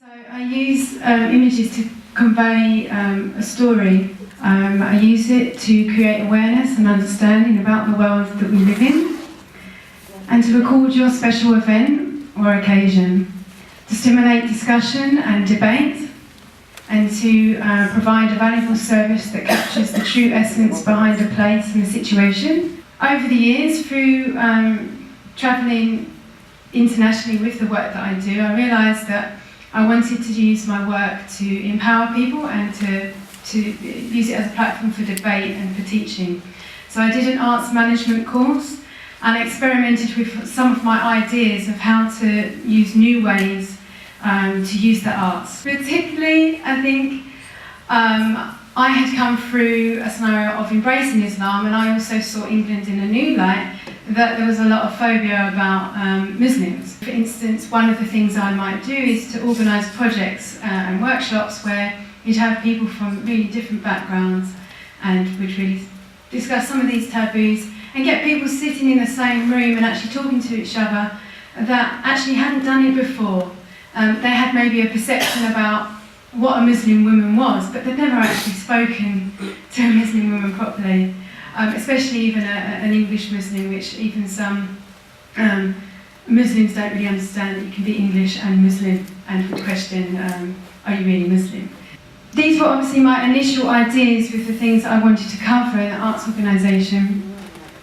So I use images to convey a story. I use it to create awareness and understanding about the world that we live in, and to record your special event or occasion, to stimulate discussion and debate, and to provide a valuable service that captures the true essence behind a place and a situation. Over the years, through travelling internationally with the work that I do, I realised that I wanted to use my work to empower people and to use it as a platform for debate and for teaching. So I did an arts management course and experimented with some of my ideas of how to use new ways to use the arts. Particularly, I think I had come through a scenario of embracing Islam, and I also saw England in a new light, that there was a lot of phobia about Muslims. For instance, one of the things I might do is to organise projects and workshops where you'd have people from really different backgrounds, and we'd really discuss some of these taboos and get people sitting in the same room and actually talking to each other that actually hadn't done it before. They had maybe a perception about what a Muslim woman was, but they'd never actually spoken to a Muslim woman properly. Especially even an English Muslim, which even some Muslims don't really understand that you can be English and Muslim and would question, are you really Muslim? These were obviously my initial ideas with the things that I wanted to cover in the arts organisation,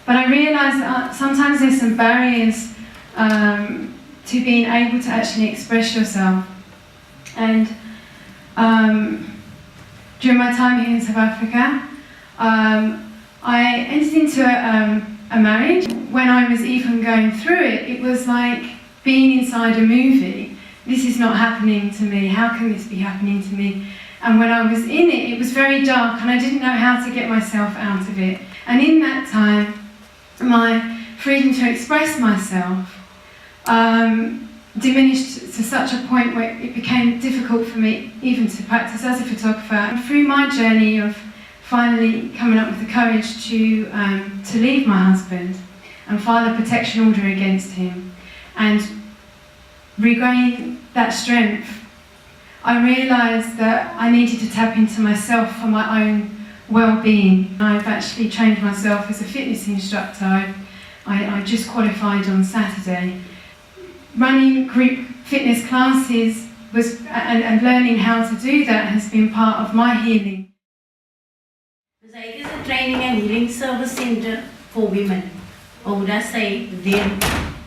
but I realised that sometimes there's some barriers to being able to actually express yourself. And during my time here in South Africa, I entered into a marriage. When I was even going through it, it was like being inside a movie. This is not happening to me. How can this be happening to me? And when I was in it, it was very dark and I didn't know how to get myself out of it. And in that time, my freedom to express myself diminished to such a point where it became difficult for me even to practice as a photographer. And through my journey of finally coming up with the courage to leave my husband and file a protection order against him and regain that strength, I realised that I needed to tap into myself for my own well-being. I've actually trained myself as a fitness instructor. I just qualified on Saturday. Running group fitness classes and learning how to do that has been part of my healing. ICEW is a training and healing service center for women, or would I say them,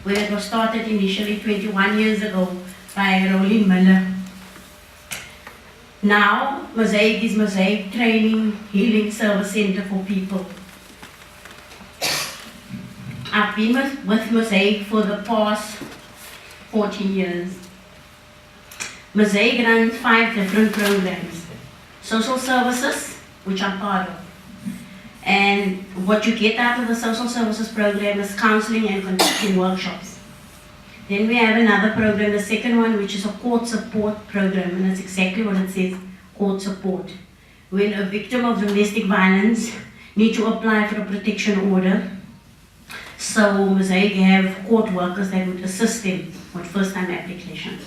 where it was started initially 21 years ago by Rolling Miller. Now, ICEW is ICEW Training Healing Service Center for people. I've been with ICEW for the past 14 years. ICEW runs 5 different programs. Social services, which I'm part of. And what you get out of the social services program is counseling and conducting workshops. Then we have another program, the second one, which is a court support program, and that's exactly what it says, court support. When a victim of domestic violence needs to apply for a protection order, so ICEW have court workers that would assist them with first-time applications.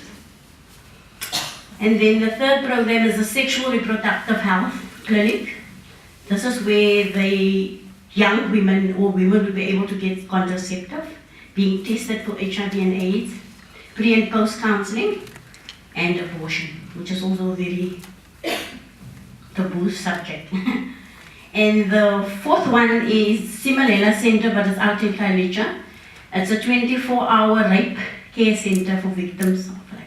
And then the third program is the sexual reproductive health clinic. This is where the young women or women will be able to get contraceptive, being tested for HIV and AIDS, pre and post counseling, and abortion, which is also a very taboo subject. And the fourth one is Simalela Center, but it's out in Khayelitsha. It's a 24-hour rape care center for victims of rape.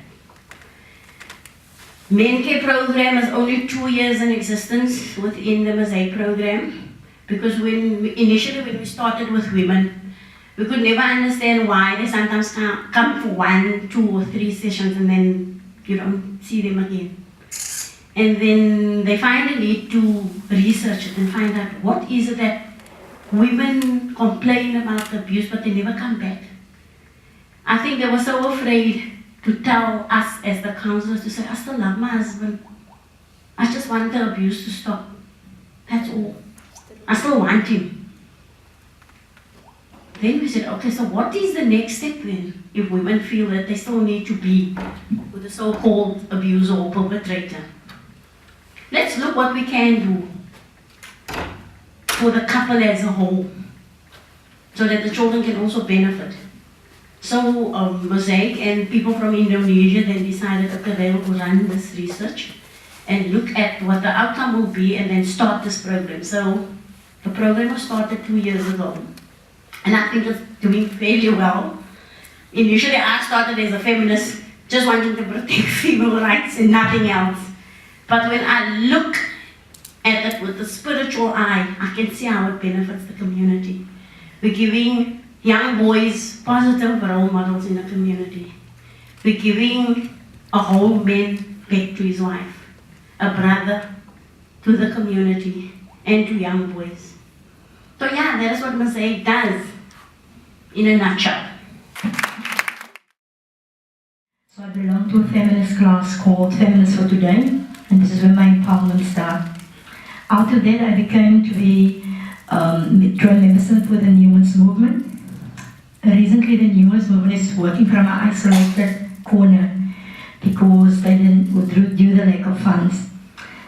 Men care program is only 2 years in existence within the ICEW program, because initially when we started with women, we could never understand why they sometimes come for 1, 2 or 3 sessions and then you don't see them again. And then they finally need to research it and find out what is it that women complain about the abuse but they never come back. I think they were so afraid to tell us as the counselors to say, I still love my husband. I just want the abuse to stop. That's all. I still want him. then we said, okay, so what is the next step then if women feel that they still need to be with the so-called abuser or perpetrator? Let's look what we can do for the couple as a whole, so that the children can also benefit. So Mosaic and people from Indonesia then decided, okay, they will run this research and look at what the outcome will be and then start this program. So the program was started 2 years ago, and I think it's doing fairly well. Initially I started as a feminist, just wanting to protect female rights and nothing else. But when I look at it with the spiritual eye, I can see how it benefits the community. We're giving young boys positive role models in the community. We're giving a whole man back to his wife, a brother to the community, and to young boys. So yeah, that is what Mosaic does in a nutshell. So I belong to a feminist class called Feminists for Today, and this is where my empowerment started. Out of that, I became to be joined membership with the New Women's Movement. Recently, the New Women's Movement is working from an isolated corner because they didn't due the lack of funds.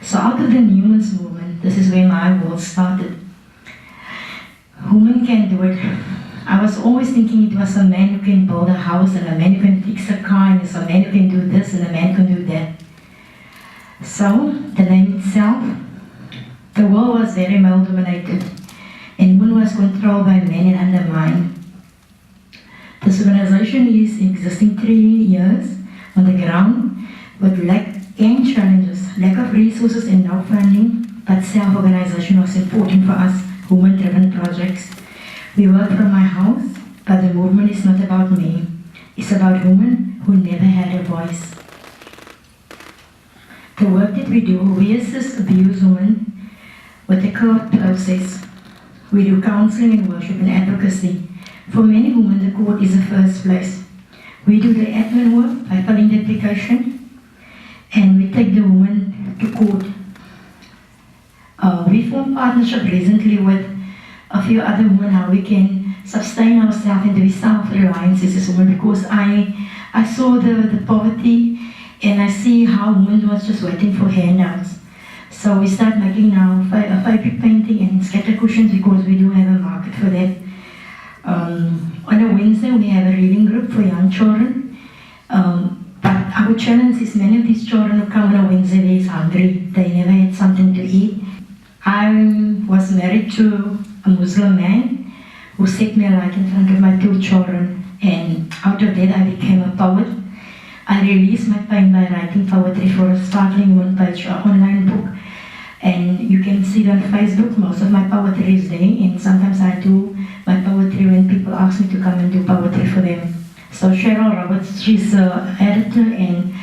So out of the New Women's Movement, this is where my world started. Women can do it. I was always thinking it was a man who can build a house and a man who can fix a car and a man who can do this and a man can do that. So, the name itself, the world was very male dominated and women was controlled by men and undermined. This organization is existing 3 years on the ground with lack and challenges, lack of resources and no funding, but self-organization was important for us, women-driven projects. We work from my house, but the movement is not about me. It's about women who never had a voice. The work that we do, we assist abused women with the court process. We do counseling and worship and advocacy. For many women, the court is the first place. We do the admin work by filling the application, and we take the woman to court. We formed partnership recently with a few other women, how we can sustain ourselves and be self-reliant as a woman, because I saw the poverty and I see how women was just waiting for handouts. So we start making now fabric painting and scatter cushions because we do have a market for that. On a Wednesday we have a reading group for young children. But our challenge is many of these children who come on a Wednesday is hungry. They never had something to eat. I was married to a Muslim man who set me alight in front of my 2 children, and out of that I became a poet. I released my pain by writing poetry for a sparkling one-page online book, and you can see it on Facebook. Most of my poetry is there, and sometimes I do my poetry when people ask me to come and do poetry for them. So Cheryl Roberts, she's an editor, and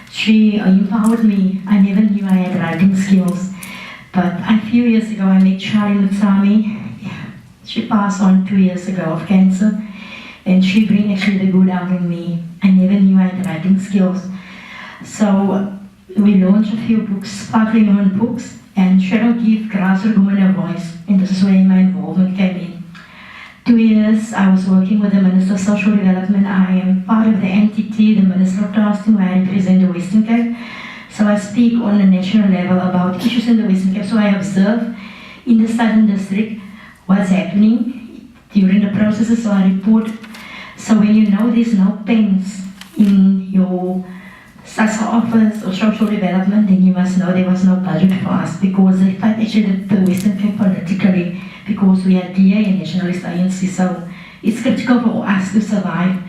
she empowered me. I never knew I had writing skills. But a few years ago I met Charlie Mutsami. She passed on 2 years ago of cancer, and she bring actually the good out in me. I never knew I had writing skills. So we launched a few books, Sparkling Women books, and Cheryl gave grassroots women a voice, and this is where my involvement came in. 2 years I was working with the Minister of Social Development. I am part of the NTT, the Minister of Trust, where I represent the Western Cape. So I speak on a national level about issues in the Western Cape. So I observe in the Southern District what's happening during the processes, so I report. So when you know there's no pens in your SASA office or social development, then you must know there was no budget for us, because they fight actually the Western Cape politically, because we are DA and nationalist ANC. So it's critical for us to survive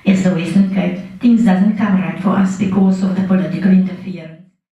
as the Western Cape. Things doesn't come right for us because of the political interference.